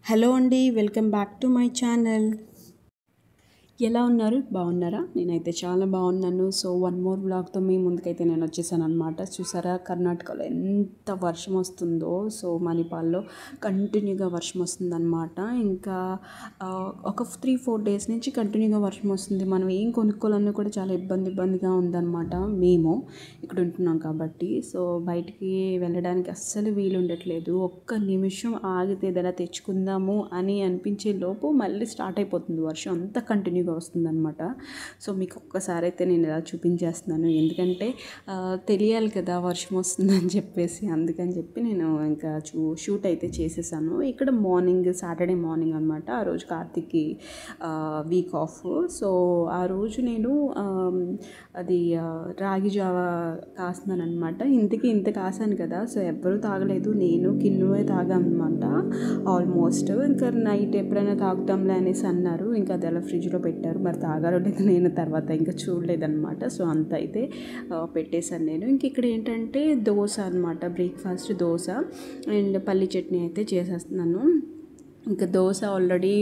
Hello అండి, welcome back to my channel. ఎలా ఉన్నారు? బాగున్నారా? నేనైతే చాలా బాగున్నాను. సో వన్ మోర్ వ్లాగ్తో మీ ముందుకైతే నేను వచ్చేసాను అనమాట. చూసారా, కర్ణాటకలో ఎంత వర్షం వస్తుందో. సో మణిపాల్లో కంటిన్యూగా వర్షం వస్తుందన్నమాట. ఇంకా ఒక 3-4 డేస్ నుంచి కంటిన్యూగా వర్షం వస్తుంది. మనం ఏం కొనుక్కోవాలన్నా కూడా చాలా ఇబ్బందిగా ఉందన్నమాట. మేము ఇక్కడ ఉంటున్నాం కాబట్టి. సో బయటికి వెళ్ళడానికి అస్సలు వీలు ఉండట్లేదు. ఒక్క నిమిషం ఆగితే ఏదైనా తెచ్చుకుందాము అని అనిపించే లోపు మళ్ళీ స్టార్ట్ అయిపోతుంది వర్షం. అంత కంటిన్యూగా వస్తుందన్నమాట. సో మీకు ఒక్కసారి అయితే నేను ఇలా చూపించేస్తున్నాను, ఎందుకంటే తెలియాలి కదా వర్షం వస్తుందని చెప్పేసి. అందుకని చెప్పి నేను ఇంకా షూట్ అయితే చేసేసాను. ఇక్కడ సాటర్డే మార్నింగ్ అనమాట. ఆ రోజు కార్తీక్కి వీక్ ఆఫ్. సో ఆ రోజు నేను అది రాగి జావా కాస్తున్నాను అనమాట. ఇంత కాసాను కదా, సో ఎవ్వరూ తాగలేదు, నేను కిన్నువే తాగామన్నమాట ఆల్మోస్ట్. ఇంకా నైట్ ఎప్పుడైనా తాగుతాంలే అనేసి అన్నారు. ఇంకా అది అలా ఫ్రిడ్జ్లో పెట్టారు. మరి తాగారో లేదు నేను తర్వాత ఇంకా చూడలేదన్నమాట. సో అంత అయితే పెట్టేశాను నేను. ఇంక ఇక్కడ ఏంటంటే దోశ అనమాట, బ్రేక్ఫాస్ట్ దోశ అండ్ పల్లి చట్నీ అయితే చేసేస్తున్నాను. ఇంకా దోశ ఆల్రెడీ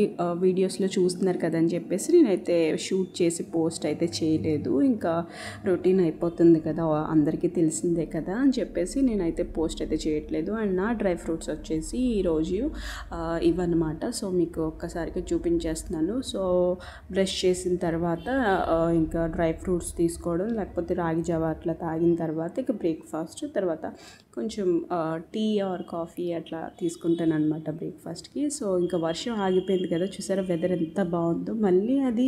వీడియోస్లో చూస్తున్నారు కదని చెప్పేసి నేనైతే షూట్ చేసి పోస్ట్ అయితే చేయలేదు. ఇంకా రొటీన్ అయిపోతుంది కదా, అందరికీ తెలిసిందే కదా అని చెప్పేసి నేనైతే పోస్ట్ అయితే చేయట్లేదు. అండ్ నా డ్రై ఫ్రూట్స్ వచ్చేసి ఈరోజు ఇవన్నమాట. సో మీకు ఒక్కసారిగా చూపించేస్తున్నాను. సో బ్రష్ చేసిన తర్వాత ఇంకా డ్రై ఫ్రూట్స్ తీసుకోవడం, లేకపోతే రాగి జావా అట్లా తాగిన తర్వాత ఇక బ్రేక్ఫాస్ట్, తర్వాత కొంచెం టీ ఆర్ కాఫీ అట్లా తీసుకుంటాను అనమాట బ్రేక్ఫాస్ట్కి. సో ఇంకా వర్షం ఆగిపోయింది కదా, చూసారా వెదర్ ఎంత బాగుందో. మళ్ళీ అది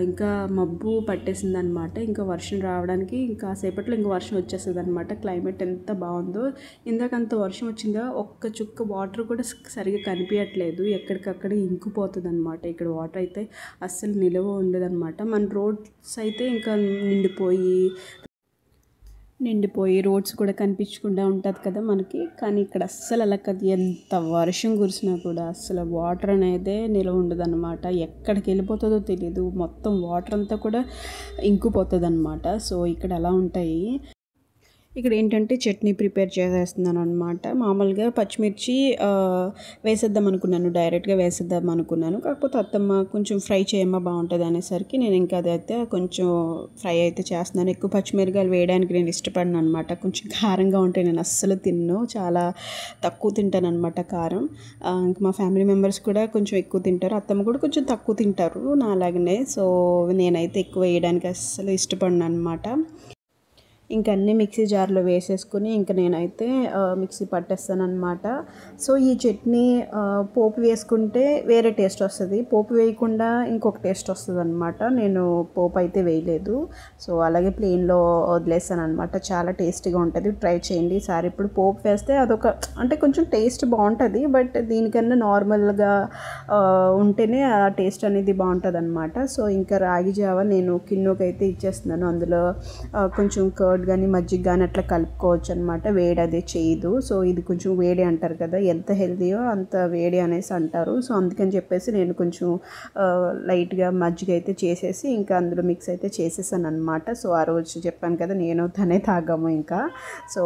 ఇంకా మబ్బు పట్టేసింది అనమాట. ఇంకా వర్షం రావడానికి ఇంకా సేపట్లో ఇంకా వర్షం వచ్చేస్తుంది అనమాట. క్లైమేట్ ఎంత బాగుందో. ఇందాకంత వర్షం వచ్చిందా, ఒక్క చుక్క వాటర్ కూడా సరిగా కనిపించట్లేదు, ఎక్కడికక్కడ ఇంకిపోతుంది అనమాట. ఇక్కడ వాటర్ అయితే అస్సలు నిలవ ఉండదన్నమాట. మన రోడ్స్ అయితే ఇంకా నిండిపోయి రోడ్స్ కూడా కనిపించకుండా ఉంటుంది కదా మనకి. కానీ ఇక్కడ అస్సలు అలా కాదు, ఎంత వర్షం కురిసినా కూడా అస్సలు వాటర్ అనేది నిలవ ఉండదు అనమాట. ఎక్కడికి వెళ్ళిపోతుందో తెలియదు, మొత్తం వాటర్ అంతా కూడా ఇంకిపోతుంది అనమాట. సో ఇక్కడ అలా ఉంటాయి. ఇక్కడ ఏంటంటే చట్నీ ప్రిపేర్ చేసేస్తున్నాను అనమాట. మామూలుగా పచ్చిమిర్చి వేసేద్దాం అనుకున్నాను, డైరెక్ట్గా వేసేద్దాం అనుకున్నాను. కాకపోతే అత్తమ్మ కొంచెం ఫ్రై చేయమ్మా బాగుంటుంది అనేసరికి నేను ఇంకా అదైతే కొంచెం ఫ్రై అయితే చేస్తున్నాను. ఎక్కువ పచ్చిమిరకాయలు వేయడానికి నేను ఇష్టపడను అనమాట. కొంచెం కారంగా ఉంటే నేను అస్సలు తిన్ను, చాలా తక్కువ తింటాను అనమాట కారం. ఇంకా మా ఫ్యామిలీ మెంబర్స్ కూడా కొంచెం ఎక్కువ తింటారు, అత్తమ్మ కూడా కొంచెం తక్కువ తింటారు నా అలాగనే. సో నేనైతే ఎక్కువ వేయడానికి అస్సలు ఇష్టపడను అనమాట. ఇంకా అన్నీ మిక్సీ జార్లో వేసేసుకుని ఇంకా నేనైతే మిక్సీ పట్టేస్తాను అనమాట. సో ఈ చట్నీ పోపు వేసుకుంటే వేరే టేస్ట్ వస్తుంది, పోపు వేయకుండా ఇంకొక టేస్ట్ వస్తుంది అనమాట. నేను పోపు అయితే వేయలేదు, సో అలాగే ప్లెయిన్లో వదిలేస్తాను అనమాట. చాలా టేస్టీగా ఉంటుంది, ట్రై చేయండి ఈసారి. ఇప్పుడు పోపు వేస్తే అదొక అంటే కొంచెం టేస్ట్ బాగుంటుంది, బట్ దీనికన్నా నార్మల్గా ఉంటేనే ఆ టేస్ట్ అనేది బాగుంటుంది అనమాట. సో ఇంకా రాగి జావ నేను కిన్నోకి అయితే ఇచ్చేస్తున్నాను. అందులో కొంచెం కర్డ్ కానీ మజ్జిగ కానీ అట్లా కలుపుకోవచ్చు అనమాట. వేడి అదే చేయదు. సో ఇది కొంచెం వేడి అంటారు కదా, ఎంత హెల్తీయో అంత వేడి అనేసి అంటారు. సో అందుకని చెప్పేసి నేను కొంచెం లైట్గా మజ్జిగ అయితే చేసేసి ఇంకా అందులో మిక్స్ అయితే చేసేసాను అనమాట. సో ఆ రోజు చెప్పాను కదా, నేను తనే తాగాము ఇంకా. సో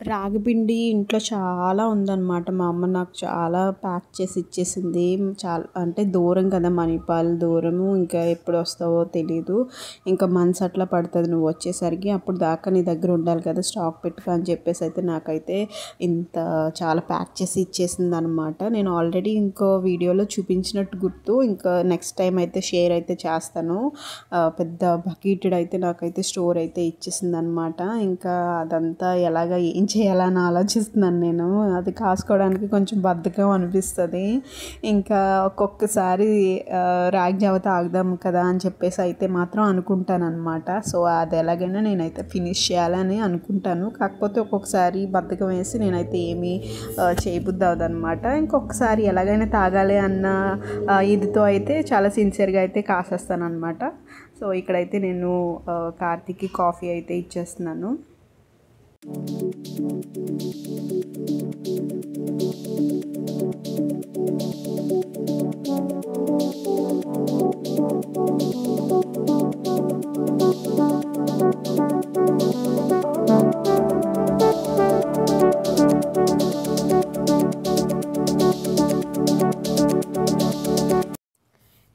రాగిపిండి ఇంట్లో చాలా ఉందన్నమాట. మా అమ్మ నాకు చాలా ప్యాక్ చేసి ఇచ్చేసింది. చాలా అంటే దూరం కదా, మణిపాల్ దూరము, ఇంకా ఎప్పుడు వస్తావో తెలీదు, ఇంకా మంత్స్ అట్లా పడుతుంది నువ్వు వచ్చేసరికి, అప్పుడు దాకా నీ దగ్గర ఉండాలి కదా, స్టాక్ పెట్టుకో అని చెప్పేసి అయితే నాకైతే ఇంత చాలా ప్యాక్ చేసి ఇచ్చేసింది అనమాట. నేను ఆల్రెడీ ఇంకో వీడియోలో చూపించినట్టు గుర్తు, ఇంకా నెక్స్ట్ టైం అయితే షేర్ అయితే చేస్తాను. పెద్ద బకెటెడ్ అయితే నాకైతే స్టోర్ అయితే ఇచ్చేసింది అనమాట. ఇంకా అదంతా ఎలాగ ఏం చేయాలని ఆలోచిస్తున్నాను నేను. అది కాసుకోవడానికి కొంచెం బద్ధకం అనిపిస్తుంది. ఇంకా ఒక్కొక్కసారి రాగి జావ తాగుదాం కదా అని చెప్పేసి అయితే మాత్రం అనుకుంటాను అనమాట. సో అది ఎలాగైనా నేనైతే ఫినిష్ చేయాలని అనుకుంటాను. కాకపోతే ఒక్కొక్కసారి బద్ధకం వేసి నేనైతే ఏమీ చేయబుద్ధి అవ్వదన్నమాట. ఇంకొకసారి ఎలాగైనా తాగాలి అన్న ఇదితో అయితే చాలా సిన్సియర్గా అయితే కాసేస్తాను అనమాట. సో ఇక్కడైతే నేను కార్తీక్కి కాఫీ అయితే ఇచ్చేస్తున్నాను.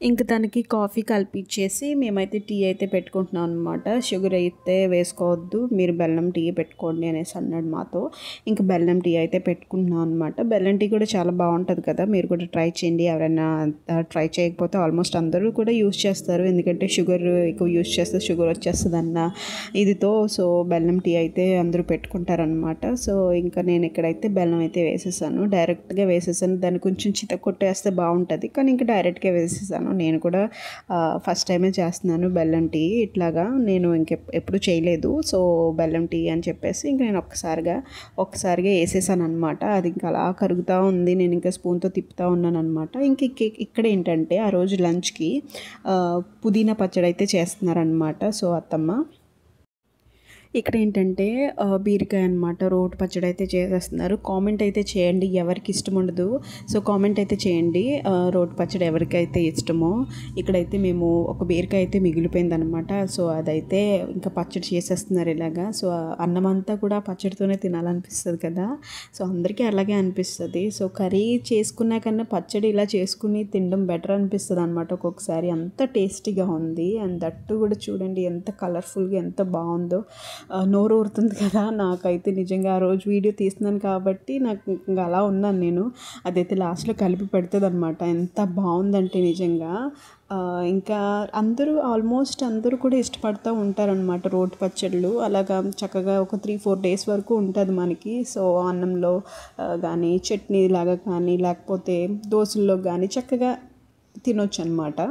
ఇంక తనకి కాఫీ కలిపిచ్చేసి మేమైతే టీ అయితే పెట్టుకుంటున్నాం అనమాట. షుగర్ అయితే వేసుకోవద్దు, మీరు బెల్లం టీ పెట్టుకోండి అనేసి అన్నాడు మాతో. ఇంక బెల్లం టీ అయితే పెట్టుకుంటున్నాం అనమాట. బెల్లం టీ కూడా చాలా బాగుంటుంది కదా, మీరు కూడా ట్రై చేయండి. ఎవరైనా ట్రై చేయకపోతే ఆల్మోస్ట్ అందరూ కూడా యూస్ చేస్తారు, ఎందుకంటే షుగర్ ఎక్కువ యూస్ చేస్తే షుగర్ వచ్చేస్తుంది అన్న ఇదితో. సో బెల్లం టీ అయితే అందరూ పెట్టుకుంటారనమాట. సో ఇంకా నేను ఇక్కడైతే బెల్లం అయితే వేసేసాను, డైరెక్ట్గా వేసేసాను. దాన్ని కొంచెం కొట్టేస్తే బాగుంటుంది, కానీ ఇంకా డైరెక్ట్గా వేసేసాను. నేను కూడా ఫస్ట్ టైమే చేస్తున్నాను బెల్లం టీ ఇట్లాగా, నేను ఎప్పుడు చేయలేదు. సో బెల్లం టీ అని చెప్పేసి ఇంక నేను ఒక్కసారిగా వేసేసాను అనమాట. అది ఇంకా అలా కరుగుతూ ఉంది, నేను ఇంకా స్పూన్తో తిప్పుతూ ఉన్నాను అనమాట. ఇక్కడ ఏంటంటే ఆ రోజు లంచ్కి పుదీనా పచ్చడి అయితే చేస్తున్నారనమాట. సో అత్తమ్మ ఇక్కడ ఏంటంటే బీరకాయ అనమాట, రోటి పచ్చడి అయితే చేసేస్తున్నారు. కామెంట్ అయితే చేయండి ఎవరికి ఇష్టం ఉండదు, సో కామెంట్ అయితే చేయండి రోటి పచ్చడి ఎవరికైతే ఇష్టమో. ఇక్కడైతే మేము ఒక బీరకాయ అయితే మిగిలిపోయిందనమాట. సో అదైతే ఇంకా పచ్చడి చేసేస్తున్నారు ఇలాగా. సో అన్నం అంతా కూడా పచ్చడితోనే తినాలనిపిస్తుంది కదా, సో అందరికీ అలాగే అనిపిస్తుంది. సో కర్రీ చేసుకున్నా కన్నా పచ్చడి ఇలా చేసుకుని తినడం బెటర్ అనిపిస్తుంది అనమాట ఒక్కొక్కసారి. అంత టేస్టీగా ఉంది, అండ్ దట్టు కూడా చూడండి ఎంత కలర్ఫుల్గా ఎంత బాగుందో. నోరు ఊరుతుంది కదా నాకైతే నిజంగా. ఆ రోజు వీడియో తీస్తున్నాను కాబట్టి నాకు ఇంకా అలా ఉన్నాను నేను. అదైతే లాస్ట్లో కలిపి పెడుతుంది అనమాట. ఎంత బాగుందంటే నిజంగా. ఇంకా ఆల్మోస్ట్ అందరూ కూడా ఇష్టపడుతూ ఉంటారనమాట రోటి పచ్చళ్ళు. అలాగా చక్కగా ఒక 3-4 డేస్ వరకు ఉంటుంది మనకి. సో అన్నంలో కానీ, చట్నీ లాగా కానీ, లేకపోతే దోశల్లో కానీ చక్కగా తినొచ్చు అనమాట.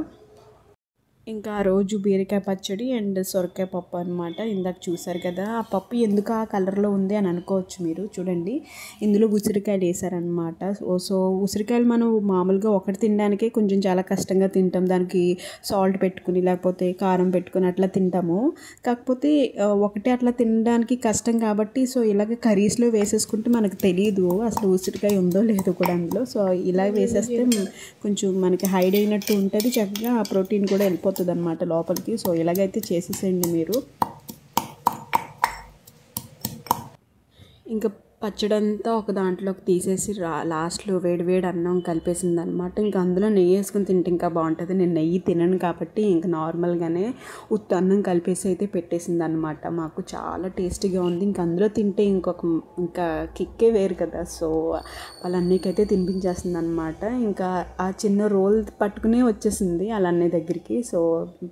ఇంకా ఆ రోజు బీరకాయ పచ్చడి అండ్ సొరకాయ పప్పు అనమాట. ఇందాక చూసారు కదా, ఆ పప్పు ఎందుకు ఆ కలర్లో ఉంది అని అనుకోవచ్చు మీరు. చూడండి, ఇందులో ఉసిరికాయలు వేసారనమాట. సో ఉసిరికాయలు మనం మామూలుగా ఒకటి తినడానికే కొంచెం చాలా కష్టంగా తింటాం, దానికి సాల్ట్ పెట్టుకుని లేకపోతే కారం పెట్టుకుని అట్లా తింటాము. కాకపోతే ఒకటి అట్లా తినడానికి కష్టం కాబట్టి సో ఇలాగ కర్రీస్లో వేసేసుకుంటే మనకు తెలియదు అసలు ఉసిరికాయ ఉందో లేదో కూడా అందులో. సో ఇలా వేసేస్తే కొంచెం మనకి హైడ్ అయినట్టు ఉంటుంది, చక్కగా ఆ ప్రోటీన్ కూడా వెళ్ళిపోతుంది అనమాట లోపలికి. సో ఇలాగైతే చేసేసేయండి మీరు. ఇంకా పచ్చడంతా ఒక దాంట్లోకి తీసేసి లాస్ట్లో వేడి అన్నం కలిపేసింది అనమాట. ఇంకా అందులో నెయ్యి వేసుకుని తింటే ఇంకా బాగుంటుంది. నేను నెయ్యి తినను కాబట్టి ఇంకా నార్మల్గానే ఉత్త అన్నం కలిపేసి అయితే పెట్టేసింది అనమాట. మాకు చాలా టేస్టీగా ఉంది. ఇంకా అందులో తింటే ఇంకా కిక్కే వేరు కదా. సో వాళ్ళ అన్నయ్యకైతే తినిపించేస్తుంది అనమాట. ఇంకా ఆ చిన్న రోల్ పట్టుకునే వచ్చేసింది వాళ్ళ అన్నయ్య దగ్గరికి. సో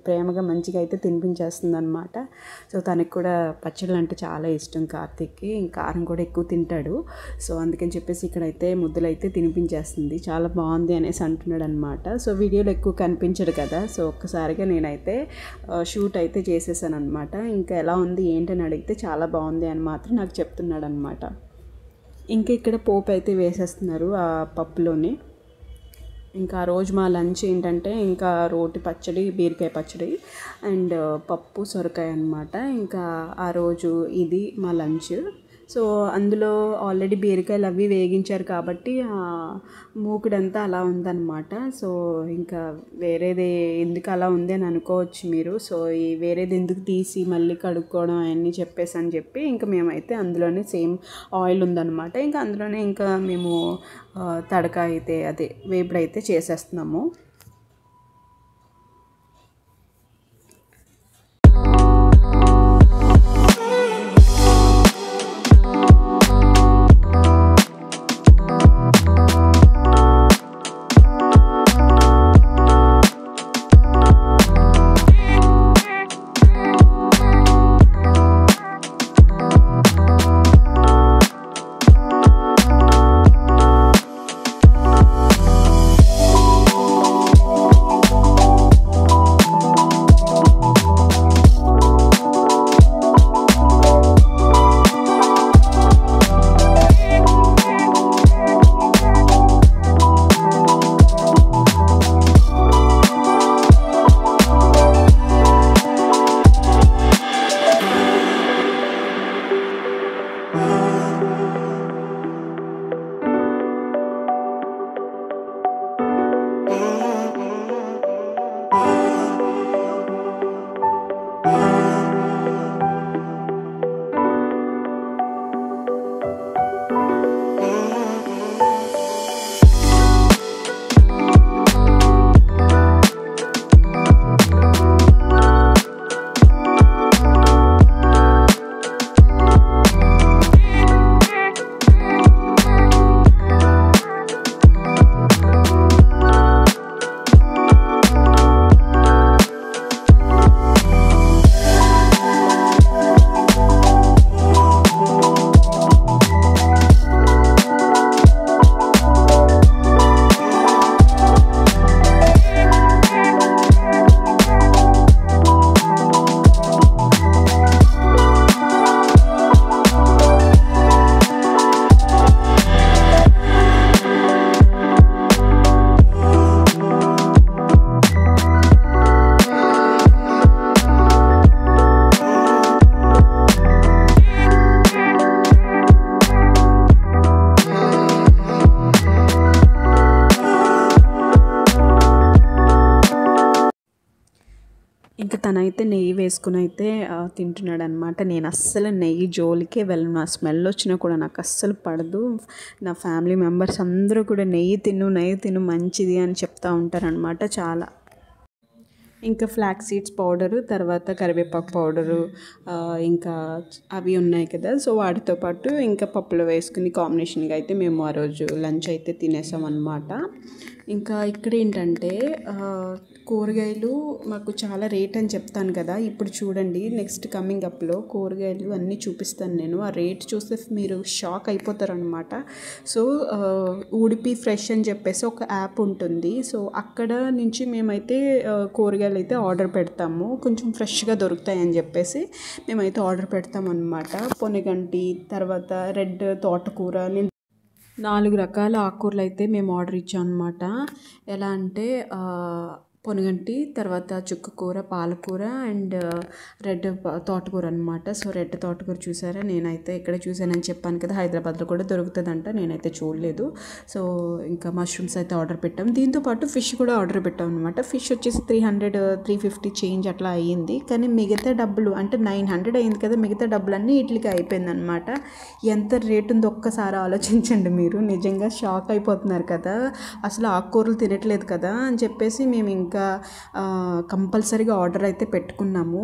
ప్రేమగా మంచిగా అయితే తినిపించేస్తుంది అనమాట. సో తనకి కూడా పచ్చళ్ళు అంటే చాలా ఇష్టం కార్తీక్కి, ఇంకా కారం కూడా ఎక్కువ తింటాడు. సో అందుకని చెప్పేసి ఇక్కడైతే ముద్దలు అయితే తినిపించేస్తుంది. చాలా బాగుంది అనేసి అంటున్నాడు అనమాట. సో వీడియోలో ఎక్కువ కనిపించడు కదా, సో ఒక్కసారిగా నేనైతే షూట్ అయితే చేసేసాను అనమాట. ఇంకా ఎలా ఉంది ఏంటని అడిగితే చాలా బాగుంది అని మాత్రం నాకు చెప్తున్నాడు అనమాట. ఇంకా ఇక్కడ పోపు అయితే వేసేస్తున్నారు ఆ పప్పులోనే. ఇంకా ఆ రోజు మా లంచ్ ఏంటంటే ఇంకా రోటి పచ్చడి, బీరకాయ పచ్చడి అండ్ పప్పు సొరకాయ అనమాట. ఇంకా ఆ రోజు ఇది మా లంచ్. సో అందులో ఆల్రెడీ బీరకాయలు అవి వేగించారు కాబట్టి మూకుడంతా అలా ఉందన్నమాట. సో ఇంకా వేరేది ఎందుకు అలా ఉంది అని అనుకోవచ్చు మీరు. సో ఈ వేరేది ఎందుకు తీసి మళ్ళీ కడుక్కోవడం అవన్నీ చెప్పి ఇంకా మేమైతే అందులోనే సేమ్ ఆయిల్ ఉందన్నమాట. ఇంకా అందులోనే ఇంకా మేము తడక అయితే అదే వేపుడైతే చేసేస్తున్నాము. తనైతే నెయ్యి వేసుకుని అయితే తింటున్నాడు అనమాట. నేను అస్సలు నెయ్యి జోలికే వెళ్ళను. ఆ స్మెల్ వచ్చినా కూడా నాకు అస్సలు పడదు. నా ఫ్యామిలీ మెంబర్స్ అందరూ కూడా నెయ్యి తిను మంచిది అని చెప్తూ ఉంటారనమాట చాలా. ఇంకా ఫ్లాక్స్ సీడ్స్ పౌడరు, తర్వాత కరివేపాకు పౌడరు, ఇంకా అవి ఉన్నాయి కదా, సో వాటితో పాటు ఇంకా పప్పులో వేసుకుని కాంబినేషన్గా అయితే మేము ఆ రోజు లంచ్ అయితే తినేసాం అన్నమాట. ఇంకా ఇక్కడ ఏంటంటే కూరగాయలు మాకు చాలా రేట్ అని చెప్తాను కదా, ఇప్పుడు చూడండి నెక్స్ట్ కమింగ్ అప్లో కూరగాయలు అన్నీ చూపిస్తాను నేను. ఆ రేట్ చూస్తే మీరు షాక్ అయిపోతారు అనమాట. సో ఉడిపి ఫ్రెష్ అని చెప్పేసి ఒక యాప్ ఉంటుంది. సో అక్కడ నుంచి మేమైతే కూరగాయలు అయితే ఆర్డర్ పెడతాము, కొంచెం ఫ్రెష్గా దొరుకుతాయని చెప్పేసి మేమైతే ఆర్డర్ పెడతాం అనమాట. పొనగంటి, తర్వాత రెడ్ తోటకూర, 4 రకాల ఆకుకూరలు అయితే మేము ఆర్డర్ ఇచ్చాం అనమాట. ఎలా అంటే పొనగంటి, తర్వాత చుక్కకూర, పాలకూర అండ్ రెడ్ తోటకూర అనమాట. సో రెడ్ తోటకూర చూసారా, నేనైతే ఇక్కడ చూసానని చెప్పాను కదా, హైదరాబాద్లో కూడా దొరుకుతుందంట, నేనైతే చూడలేదు. సో ఇంకా మష్రూమ్స్ అయితే ఆర్డర్ పెట్టాం. దీంతోపాటు ఫిష్ కూడా ఆర్డర్ పెట్టాం అనమాట. ఫిష్ వచ్చేసి 300-350 చేంజ్ అట్లా అయ్యింది. కానీ మిగతా డబ్బులు అంటే 900 అయింది కదా, మిగతా డబ్బులన్నీ వీటికి అయిపోయిందనమాట. ఎంత రేటు ఉందో ఒక్కసారి ఆలోచించండి మీరు. నిజంగా షాక్ అయిపోతున్నారు కదా, అసలు ఆకుకూరలు తినట్లేదు కదా అని చెప్పేసి మేము ఇంకా కంపల్సరీగా ఆర్డర్ అయితే పెట్టుకున్నాము.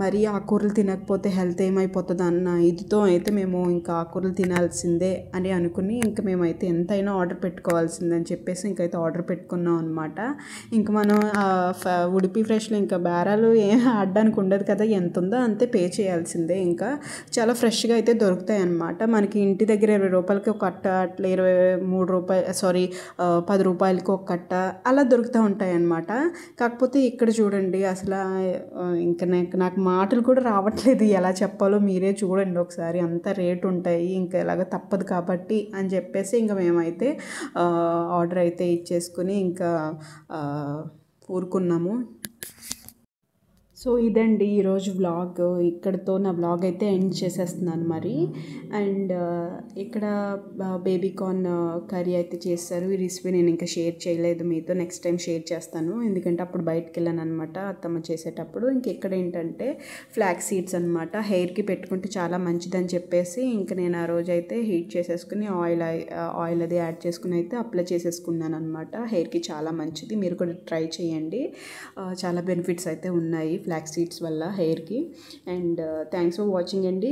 మరి ఆకుకూరలు తినకపోతే హెల్త్ ఏమైపోతుంది అన్న ఇదితో అయితే మేము ఇంకా ఆకుకూరలు తినాల్సిందే అని అనుకుని ఇంకా మేమైతే ఎంతైనా ఆర్డర్ పెట్టుకోవాల్సిందని చెప్పేసి ఇంకైతే ఆర్డర్ పెట్టుకున్నాం అనమాట. ఇంకా మనం ఉడిపి ఫ్రెష్లో ఇంకా బేరాలు ఏం ఆడడానికి ఉండదు కదా, ఎంత ఉందో అంతే పే చేయాల్సిందే. ఇంకా చాలా ఫ్రెష్గా అయితే దొరుకుతాయి అన్నమాట. మనకి ఇంటి దగ్గర 20 రూపాయలకి ఒక కట్ట, అట్లా 23 రూపాయలు 10 రూపాయలకి ఒక కట్ట అలా దొరుకుతూ ఉంటాయి అన్నమాట. కాకపోతే ఇక్కడ చూడండి అసలు ఇంకా నాకు మాటలు కూడా రావట్లేదు, ఎలా చెప్పాలో మీరే చూడండి ఒకసారి. అంత రేటు ఉంటాయి, ఇంకా ఎలాగో తప్పదు కాబట్టి అని చెప్పేసి ఇంకా మేమైతే ఆర్డర్ అయితే ఇచ్చేసుకుని ఇంకా ఊరుకున్నాము. సో ఇదండి ఈరోజు వ్లాగ్. ఇక్కడితో నా వ్లాగ్ అయితే ఎండ్ చేసేస్తున్నాను మరి. అండ్ ఇక్కడ బేబీకార్న్ కర్రీ అయితే చేస్తారు. ఈ రెసిపీ నేను ఇంకా షేర్ చేయలేదు మీతో, నెక్స్ట్ టైం షేర్ చేస్తాను, ఎందుకంటే అప్పుడు బయటకు వెళ్ళాను అనమాట అత్తమ్మ చేసేటప్పుడు. ఇక్కడ ఏంటంటే ఫ్లాక్స్ సీడ్స్ అనమాట, హెయిర్కి పెట్టుకుంటే చాలా మంచిదని చెప్పేసి ఇంకా నేను ఆ రోజు అయితే హీట్ చేసేసుకుని ఆయిల్ అది యాడ్ చేసుకుని అయితే అప్లై చేసేసుకున్నాను అనమాట. హెయిర్కి చాలా మంచిది, మీరు కూడా ట్రై చేయండి, చాలా బెనిఫిట్స్ అయితే ఉన్నాయి ఫ్లాక్స్ సీడ్స్ వల్ల హెయిర్కి. అండ్ థ్యాంక్స్ ఫర్ వాచింగ్ అండి.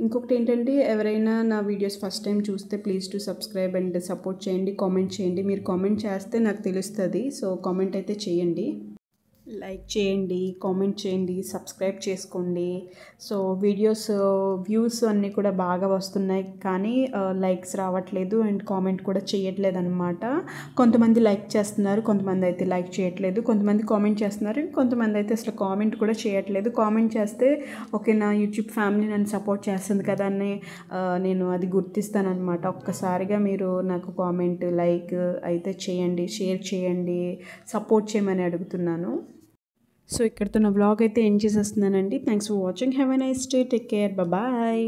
ఇంకొకటి ఏంటంటే ఎవరైనా నా వీడియోస్ ఫస్ట్ టైం చూస్తే please to subscribe and support చేయండి, కామెంట్ చేయండి. మీరు కామెంట్ చేస్తే నాకు తెలుస్తుంది, సో కామెంట్ అయితే చేయండి, లైక్ చేయండి, కామెంట్ చేయండి, సబ్స్క్రైబ్ చేసుకోండి. సో వీడియోస్ వ్యూస్ అన్నీ కూడా బాగా వస్తున్నాయి, కానీ లైక్స్ రావట్లేదు అండ్ కామెంట్ కూడా చేయట్లేదు అనమాట. కొంతమంది లైక్ చేస్తున్నారు, కొంతమంది అయితే లైక్ చేయట్లేదు, కొంతమంది కామెంట్ చేస్తున్నారు, కొంతమంది అయితే అసలు కామెంట్ కూడా చేయట్లేదు. కామెంట్ చేస్తే ఓకే నా యూట్యూబ్ ఫ్యామిలీ నన్ను సపోర్ట్ చేస్తుంది కదా అని నేను అది గుర్తిస్తాను అనమాట. ఒక్కసారిగా మీరు నాకు కామెంట్, లైక్ అయితే చేయండి, షేర్ చేయండి, సపోర్ట్ చేయమని అడుగుతున్నాను. సో ఇక్కడితో నా వ్లాగ్ అయితే ఎండ్ చేసేస్తున్నానండి. Thanks for watching. Have a nice day, take care, bye.